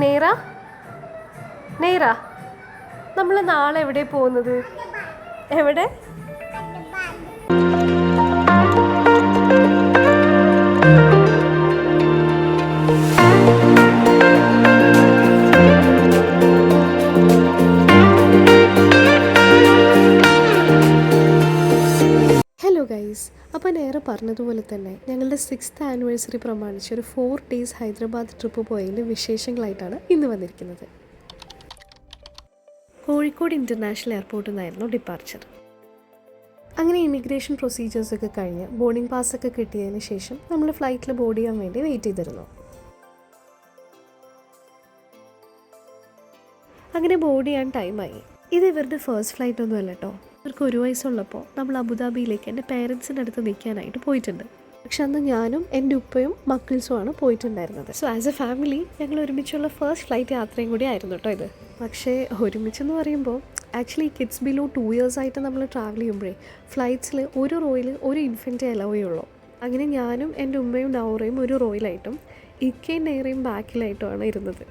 നേറ നേറ നമ്മൾ നാളെ എവിടെ പോകുന്നത്? എവിടെ? ഹലോ ഗൈസ്, അപ്പോൾ നേരെ പറഞ്ഞതുപോലെ തന്നെ ഞങ്ങളുടെ 6th ആനിവേഴ്സറി പ്രമാണിച്ച് ഒരു 4 days ഹൈദരാബാദ് ട്രിപ്പ് പോയതിൻ്റെ വിശേഷങ്ങളായിട്ടാണ് ഇന്ന് വന്നിരിക്കുന്നത്. കോഴിക്കോട് ഇൻ്റർനാഷണൽ എയർപോർട്ടിൽ നിന്നായിരുന്നു ഡിപ്പാർച്ചർ. അങ്ങനെ ഇമിഗ്രേഷൻ പ്രൊസീജിയേഴ്സൊക്കെ കഴിഞ്ഞ് ബോർഡിംഗ് പാസ്സൊക്കെ കിട്ടിയതിന് ശേഷം നമ്മൾ ഫ്ലൈറ്റിൽ ബോർഡ് ചെയ്യാൻ വേണ്ടി വെയിറ്റ് ചെയ്തിരുന്നു. അങ്ങനെ ബോർഡ് ചെയ്യാൻ ടൈമായി. ഇത് ഇവരുടെ ഫസ്റ്റ് ഫ്ലൈറ്റ് ഒന്നും അല്ല കേട്ടോ. ഇവർക്ക് 1 വയസ്സുള്ളപ്പോൾ നമ്മൾ അബുദാബിയിലേക്ക് എൻ്റെ പേരൻസിൻ്റെ അടുത്ത് നിൽക്കാനായിട്ട് പോയിട്ടുണ്ട്. പക്ഷെ അന്ന് ഞാനും എൻ്റെ ഉപ്പയും മക്കിൾസുമാണ് പോയിട്ടുണ്ടായിരുന്നത്. സോ ആസ് എ ഫാമിലി ഞങ്ങൾ ഒരുമിച്ചുള്ള ഫസ്റ്റ് ഫ്ലൈറ്റ് യാത്രയും കൂടി ആയിരുന്നു കേട്ടോ ഇത്. പക്ഷേ ഒരുമിച്ചെന്ന് പറയുമ്പോൾ ആക്ച്വലി കിഡ്സ് ബിലോ 2 years ആയിട്ട് നമ്മൾ ട്രാവൽ ചെയ്യുമ്പോഴേ ഫ്ലൈറ്റ്സിൽ ഒരു റോയിൽ ഒരു ഇൻഫൻറ്റേ അലൗവേ ഉള്ളൂ. അങ്ങനെ ഞാനും എൻ്റെ ഉമ്മയും നൗറയും ഒരു റോയിലായിട്ടും ഇക്കയും നേറയും ബാക്കിലായിട്ടുമാണ് ഇരുന്നത്.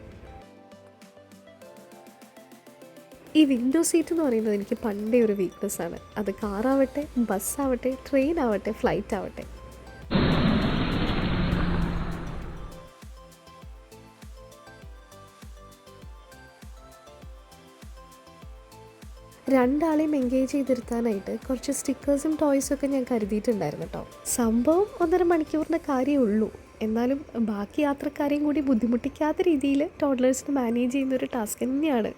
ഈ വിൻഡോ സീറ്റ് എന്ന് പറയുന്നത് എനിക്ക് പണ്ടേ ഒരു വീക്ക്നെസ്സാണ്. അത് കാറാവട്ടെ, ബസ്സാവട്ടെ, ട്രെയിൻ ആവട്ടെ, ഫ്ലൈറ്റ് ആവട്ടെ. രണ്ടാളെയും എൻഗേജ് ചെയ്തിരുത്താനായിട്ട് കുറച്ച് സ്റ്റിക്കേഴ്സും ടോയ്സൊക്കെ ഞാൻ കരുതിയിട്ടുണ്ടായിരുന്നു കേട്ടോ. സംഭവം 1.5 മണിക്കൂറിൻ്റെ കാര്യമേ ഉള്ളൂ. എന്നാലും ബാക്കി യാത്രക്കാരെയും കൂടി ബുദ്ധിമുട്ടിക്കാത്ത രീതിയിൽ ടോഡ്ലേഴ്സിന് മാനേജ് ചെയ്യുന്നൊരു ടാസ്ക് തന്നെയാണ്.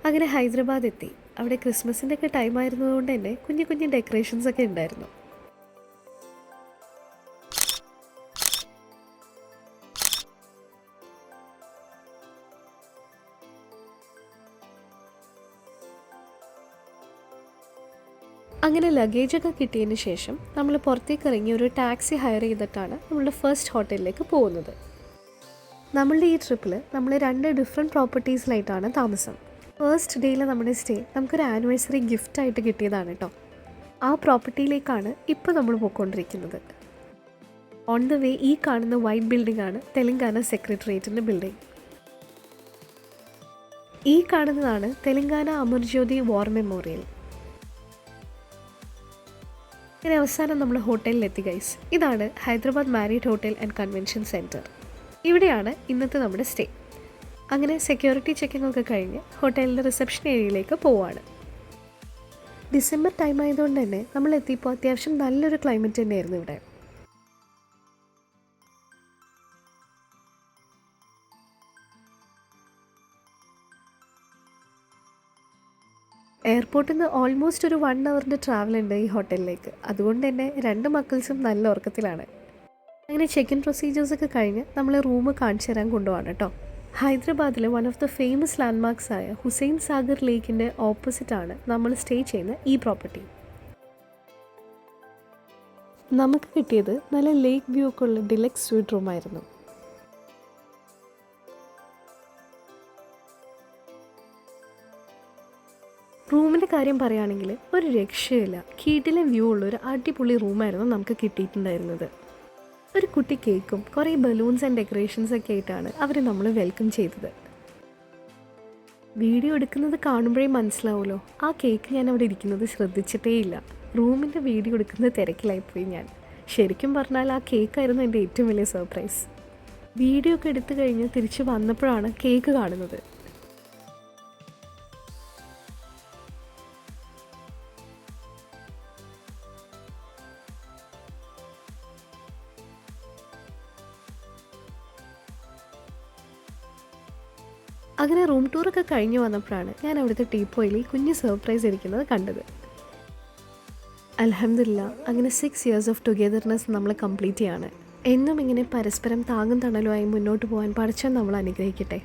അങ്ങനെ ഹൈദരാബാദ് എത്തി. അവിടെ ക്രിസ്മസിൻ്റെ ഒക്കെ ടൈം ആയിരുന്നതുകൊണ്ട് തന്നെ കുഞ്ഞു കുഞ്ഞു ഡെക്കറേഷൻസൊക്കെ ഉണ്ടായിരുന്നു. അങ്ങനെ ലഗേജൊക്കെ കിട്ടിയതിന് ശേഷം നമ്മൾ പുറത്തേക്ക് ഇറങ്ങി ഒരു ടാക്സി ഹയർ ചെയ്തിട്ടാണ് നമ്മളുടെ ഫസ്റ്റ് ഹോട്ടലിലേക്ക് പോകുന്നത്. നമ്മളുടെ ഈ ട്രിപ്പിൽ നമ്മൾ 2 ഡിഫറെൻറ്റ് പ്രോപ്പർട്ടീസിലായിട്ടാണ് താമസം. ഫസ്റ്റ് ഡേയിൽ നമ്മുടെ സ്റ്റേ നമുക്കൊരു ആനിവേഴ്സറി ഗിഫ്റ്റായിട്ട് കിട്ടിയതാണ് കേട്ടോ. ആ പ്രോപ്പർട്ടിയിലേക്കാണ് ഇപ്പോൾ നമ്മൾ പോയിക്കൊണ്ടിരിക്കുന്നത്. ഓൺ ദ വേ ഈ കാണുന്ന വൈറ്റ് ബിൽഡിംഗ് ആണ് തെലങ്കാന സെക്രട്ടേറിയറ്റിൻ്റെ ബിൽഡിംഗ്. ഈ കാണുന്നതാണ് തെലങ്കാന അമർജ്യോതി വാർ മെമ്മോറിയൽ. അങ്ങനെ അവസാനം നമ്മൾ ഹോട്ടലിലെത്തി ഗൈസ്. ഇതാണ് Hyderabad Marriott hotel and convention centre. ഇവിടെയാണ് ഇന്നത്തെ നമ്മുടെ സ്റ്റേ. അങ്ങനെ സെക്യൂരിറ്റി ചെക്കിംഗ് ഒക്കെ കഴിഞ്ഞ് ഹോട്ടലിൻ്റെ റിസപ്ഷൻ ഏരിയയിലേക്ക് പോവാണ്. ഡിസംബർ ടൈം ആയതുകൊണ്ട് തന്നെ നമ്മൾ എത്തിയപ്പോൾ അത്യാവശ്യം നല്ലൊരു ക്ലൈമറ്റ് തന്നെയായിരുന്നു ഇവിടെ. എയർപോർട്ടിൽ നിന്ന് ഓൾമോസ്റ്റ് ഒരു 1 hourൻ്റെ ട്രാവൽ ഉണ്ട് ഈ ഹോട്ടലിലേക്ക്. അതുകൊണ്ട് തന്നെ 2 മക്കൾസും നല്ല ഉറക്കത്തിലാണ്. അങ്ങനെ ചെക്ക് ഇൻ പ്രൊസീജിയേഴ്സൊക്കെ കഴിഞ്ഞ് നമ്മൾ റൂം കാണിച്ചു തരാൻ കൊണ്ടുപോവാണ് കേട്ടോ. ഹൈദരാബാദിലെ one of the famous landmarks ആയ ഹുസൈൻ സാഗർ ലേക്കിൻ്റെ ഓപ്പോസിറ്റാണ് നമ്മൾ സ്റ്റേ ചെയ്യുന്ന ഈ പ്രോപ്പർട്ടി. നമുക്ക് കിട്ടിയത് നല്ല ലേക്ക് വ്യൂ ഒക്കെ ഉള്ള ഡിലക്സ് സ്വീറ്റ് റൂമായിരുന്നു. റൂമിൻ്റെ കാര്യം പറയുകയാണെങ്കിൽ ഒരു രക്ഷയില്ല. കീട്ടിലെ വ്യൂ ഉള്ളൊരു അടിപൊളി റൂമായിരുന്നു നമുക്ക് കിട്ടിയിട്ടുണ്ടായിരുന്നത്. ഒരു കുട്ടി കേക്കും കുറേ ബലൂൺസ് ആൻഡ് ഡെക്കറേഷൻസ് ഒക്കെ ആയിട്ടാണ് അവർ നമ്മൾ വെൽക്കം ചെയ്തത്. വീഡിയോ എടുക്കുന്നത് കാണുമ്പോഴേ മനസ്സിലാവുമല്ലോ, ആ കേക്ക് ഞാൻ അവിടെ ഇരിക്കുന്നത് ശ്രദ്ധിച്ചിട്ടേ ഇല്ല. റൂമിൻ്റെ വീഡിയോ എടുക്കുന്ന തിരക്കിലായിപ്പോയി ഞാൻ. ശരിക്കും പറഞ്ഞാൽ ആ കേക്കായിരുന്നു എൻ്റെ ഏറ്റവും വലിയ സർപ്രൈസ്. വീഡിയോ ഒക്കെ എടുത്തു കഴിഞ്ഞ് തിരിച്ച് വന്നപ്പോഴാണ് കേക്ക് കാണുന്നത്. അങ്ങനെ റൂം ടൂറൊക്കെ കഴിഞ്ഞ് വന്നപ്പോഴാണ് ഞാൻ അവിടുത്തെ ടീപ്പോയിൽ കുഞ്ഞ് സർപ്രൈസ് ഇരിക്കുന്നത് കണ്ടത്. അൽഹംദുലില്ലാ, അങ്ങനെ 6 years ഓഫ് ടുഗെദർനെസ് നമ്മൾ കംപ്ലീറ്റ് ചെയ്യാണ്. എന്നും ഇങ്ങനെ പരസ്പരം താങ്ങും തണലുമായി മുന്നോട്ട് പോകാൻ പടച്ചവൻ നമ്മൾ അനുഗ്രഹിക്കട്ടെ.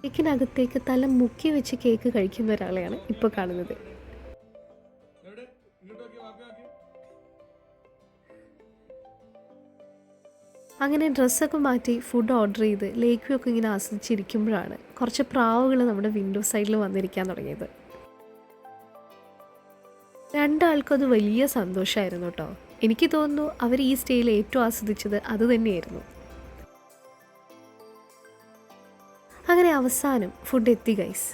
കേക്കിനകത്തേക്ക് തല മുക്കി വെച്ച് കേക്ക് കഴിക്കുന്ന ഒരാളെയാണ് ഇപ്പോൾ കാണുന്നത്. അങ്ങനെ ഡ്രസ്സൊക്കെ മാറ്റി ഫുഡ് ഓർഡർ ചെയ്ത് ലേക്ക് വ്യൂ ഒക്കെ ഇങ്ങനെ ആസ്വദിച്ചിരിക്കുമ്പോഴാണ് കുറച്ച് പ്രാവുകൾ നമ്മുടെ വിൻഡോ സൈഡിൽ വന്നിരിക്കാൻ തുടങ്ങിയത്. രണ്ടാൾക്കും അത് വലിയ സന്തോഷമായിരുന്നു കേട്ടോ. എനിക്ക് തോന്നുന്നു അവർ ഈ സ്റ്റേയിൽ ഏറ്റവും ആസ്വദിച്ചത് അത് തന്നെയായിരുന്നു. അങ്ങനെ അവസാനം ഫുഡ് എത്തി ഗൈസ്.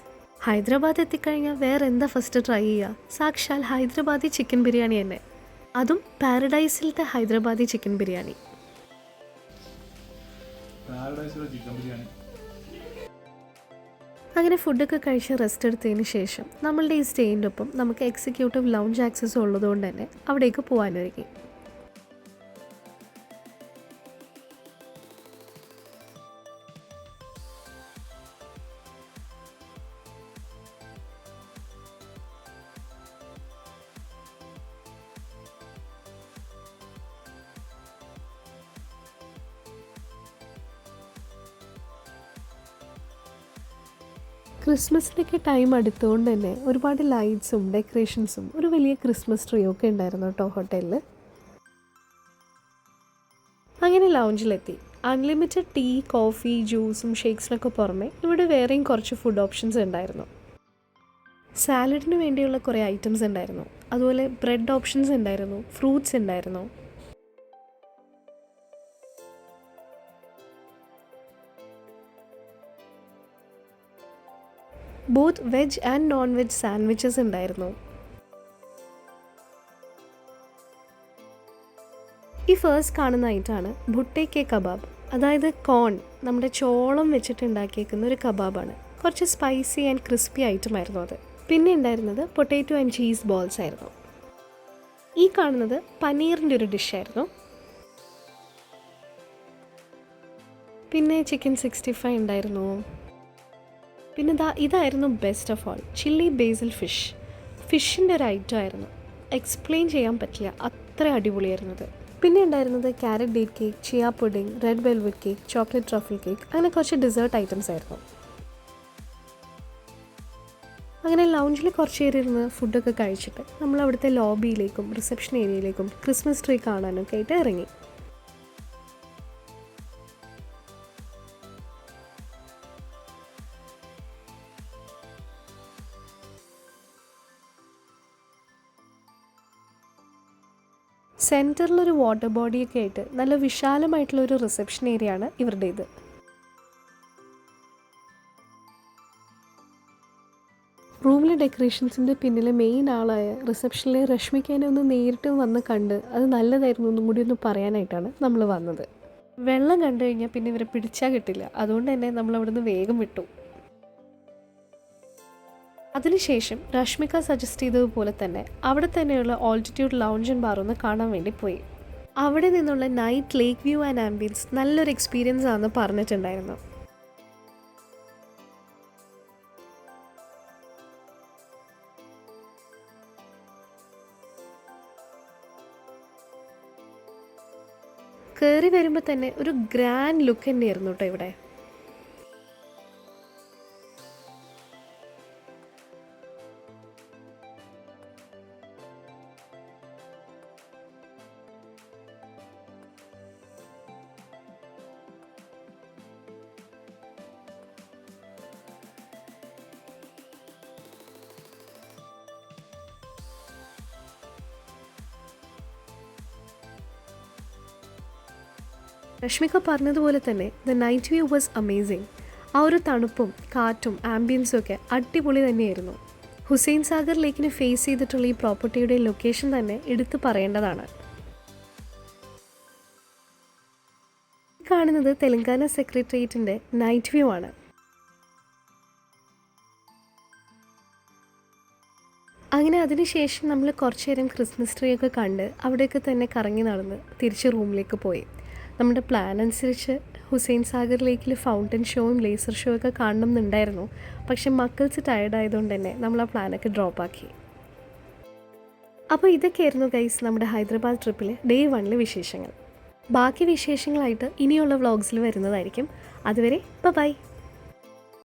ഹൈദരാബാദ് എത്തിക്കഴിഞ്ഞാൽ വേറെ എന്താ ഫസ്റ്റ് ട്രൈ ചെയ്യുക? സാക്ഷാൽ ഹൈദരാബാദി ചിക്കൻ ബിരിയാണി തന്നെ, അതും പാരഡൈസിലത്തെ ഹൈദരാബാദി ചിക്കൻ ബിരിയാണി. അങ്ങനെ ഫുഡൊക്കെ കഴിച്ച് റെസ്റ്റ് എടുത്തതിന് ശേഷം നമ്മളുടെ ഈ സ്റ്റേയിൻ്റെ ഒപ്പം നമുക്ക് എക്സിക്യൂട്ടീവ് ലൗഞ്ച് ആക്സസ് ഉള്ളതുകൊണ്ട് തന്നെ അവിടേക്ക് പോകാനൊരുങ്ങി. ക്രിസ്മസിൻ്റെയൊക്കെ ടൈം അടുത്തുകൊണ്ട് തന്നെ ഒരുപാട് ലൈറ്റ്സും ഡെക്കറേഷൻസും ഒരു വലിയ ക്രിസ്മസ് ട്രീ ഒക്കെ ഉണ്ടായിരുന്നു കേട്ടോ ഹോട്ടലിൽ. അങ്ങനെ ലൗഞ്ചിലെത്തി. അൺലിമിറ്റഡ് ടീ, കോഫി, ജ്യൂസും ഷേക്സിനൊക്കെ പുറമെ ഇവിടെ വേറെയും കുറച്ച് ഫുഡ് ഓപ്ഷൻസ് ഉണ്ടായിരുന്നു. സാലഡിന് വേണ്ടിയുള്ള കുറേ ഐറ്റംസ് ഉണ്ടായിരുന്നു. അതുപോലെ ബ്രെഡ് ഓപ്ഷൻസ് ഉണ്ടായിരുന്നു, ഫ്രൂട്ട്സ് ഉണ്ടായിരുന്നു. Both veg and non veg sandwiches ഉണ്ടായിരുന്നു. ഈ ഫസ്റ്റ് കാണുന്ന ഐറ്റമാണ് ഭുട്ടെ കെ കബാബ്. അതായത് കോൺ, നമ്മുടെ ചോളം വെച്ചിട്ടുണ്ടാക്കിയേക്കുന്ന ഒരു കബാബാണ്. കുറച്ച് സ്പൈസി ആൻഡ് ക്രിസ്പി ഐറ്റമായിരുന്നു അത്. പിന്നെ ഉണ്ടായിരുന്നത് പൊട്ടാറ്റോ ആൻഡ് ചീസ് ബോൾസ് ആയിരുന്നു. ഈ കാണുന്നത് പനീറിൻ്റെ ഒരു ഡിഷായിരുന്നു. പിന്നെ ചിക്കൻ 65 ഉണ്ടായിരുന്നു. പിന്നെ ഇതായിരുന്നു best of all, chilli basil fish. ഫിഷിൻ്റെ ഒരു ഐറ്റം ആയിരുന്നു, എക്സ്പ്ലെയിൻ ചെയ്യാൻ പറ്റില്ല, അത്ര അടിപൊളിയായിരുന്നത്. പിന്നെ ഉണ്ടായിരുന്നത് carrot date cake, chia pudding, red velvet cake, chocolate truffle cake, അങ്ങനെ കുറച്ച് ഡെസേർട്ട് ഐറ്റംസ് ആയിരുന്നു. അങ്ങനെ ലൗഞ്ചിൽ കുറച്ച് നേരം ഇരുന്ന് ഫുഡൊക്കെ കഴിച്ചിട്ട് നമ്മൾ അവിടുത്തെ ലോബിയിലേക്കും റിസപ്ഷൻ ഏരിയയിലേക്കും ക്രിസ്മസ് ട്രീ കാണാനൊക്കെ ആയിട്ട് ഇറങ്ങി. സെൻറ്ററിലൊരു വാട്ടർ ബോഡിയൊക്കെ ആയിട്ട് നല്ല വിശാലമായിട്ടുള്ളൊരു റിസപ്ഷൻ ഏരിയ ആണ് ഇവരുടേത്. റൂമിലെ ഡെക്കറേഷൻസിൻ്റെ പിന്നിലെ മെയിൻ ആളായ റിസപ്ഷനിലെ രശ്മിക്കേനെ ഒന്ന് നേരിട്ട് വന്ന് കണ്ട് അത് നല്ലതായിരുന്നു ഒന്നും കൂടി ഒന്ന് പറയാനായിട്ടാണ് നമ്മൾ വന്നത്. വെള്ളം കണ്ടു കഴിഞ്ഞാൽ പിന്നെ ഇവരെ പിടിച്ചാൽ കിട്ടില്ല, അതുകൊണ്ട് തന്നെ നമ്മൾ അവിടുന്ന് വേഗം വിട്ടു. അതിനുശേഷം രശ്മിക സജസ്റ്റ് ചെയ്തതുപോലെ തന്നെ അവിടെ തന്നെയുള്ള ഓൾട്ടിറ്റ്യൂഡ് ലൗഞ്ച് ആൻഡ് ബാർ ഒന്ന് കാണാൻ വേണ്ടി പോയി. അവിടെ നിന്നുള്ള night lake view and ambience നല്ലൊരു എക്സ്പീരിയൻസ് ആണെന്ന് പറഞ്ഞിട്ടുണ്ടായിരുന്നു. കയറി വരുമ്പോൾ തന്നെ ഒരു ഗ്രാൻഡ് ലുക്ക് തന്നെയായിരുന്നു കേട്ടോ ഇവിടെ. രശ്മിക പറഞ്ഞതുപോലെ തന്നെ the night view was amazing. ആ ഒരു തണുപ്പും കാറ്റും ആംബിയൻസും ഒക്കെ അടിപൊളി തന്നെയായിരുന്നു. ഹുസൈൻ സാഗർ ലേക്കിനെ ഫേസ് ചെയ്തിട്ടുള്ള ഈ പ്രോപ്പർട്ടിയുടെ ലൊക്കേഷൻ തന്നെ എടുത്തു പറയേണ്ടതാണ്. കാണുന്നത് തെലങ്കാന സെക്രട്ടേറിയറ്റിൻ്റെ നൈറ്റ് വ്യൂ ആണ്. അങ്ങനെ അതിനുശേഷം നമ്മൾ കുറച്ച് നേരം ക്രിസ്മസ് ട്രീ ഒക്കെ കണ്ട് അവിടെയൊക്കെ തന്നെ കറങ്ങി നടന്ന് തിരിച്ച് റൂമിലേക്ക് പോയി. നമ്മുടെ പ്ലാൻ അനുസരിച്ച് ഹുസൈൻ സാഗർ ലേക്കിൽ ഫൗണ്ടൻ ഷോയും ലേസർ ഷോ ഒക്കെ കാണണം എന്നുണ്ടായിരുന്നു. പക്ഷെ മക്കൾസ് ടയർഡായതുകൊണ്ട് തന്നെ നമ്മൾ ആ പ്ലാനൊക്കെ ഡ്രോപ്പ് ആക്കി. അപ്പോൾ ഇതൊക്കെയായിരുന്നു ഗൈസ് നമ്മുടെ ഹൈദരാബാദ് ട്രിപ്പിൽ ഡേ 1 വിശേഷങ്ങൾ. ബാക്കി വിശേഷങ്ങളായിട്ട് ഇനിയുള്ള വ്ളോഗ്സിൽ വരുന്നതായിരിക്കും. അതുവരെ ബൈ.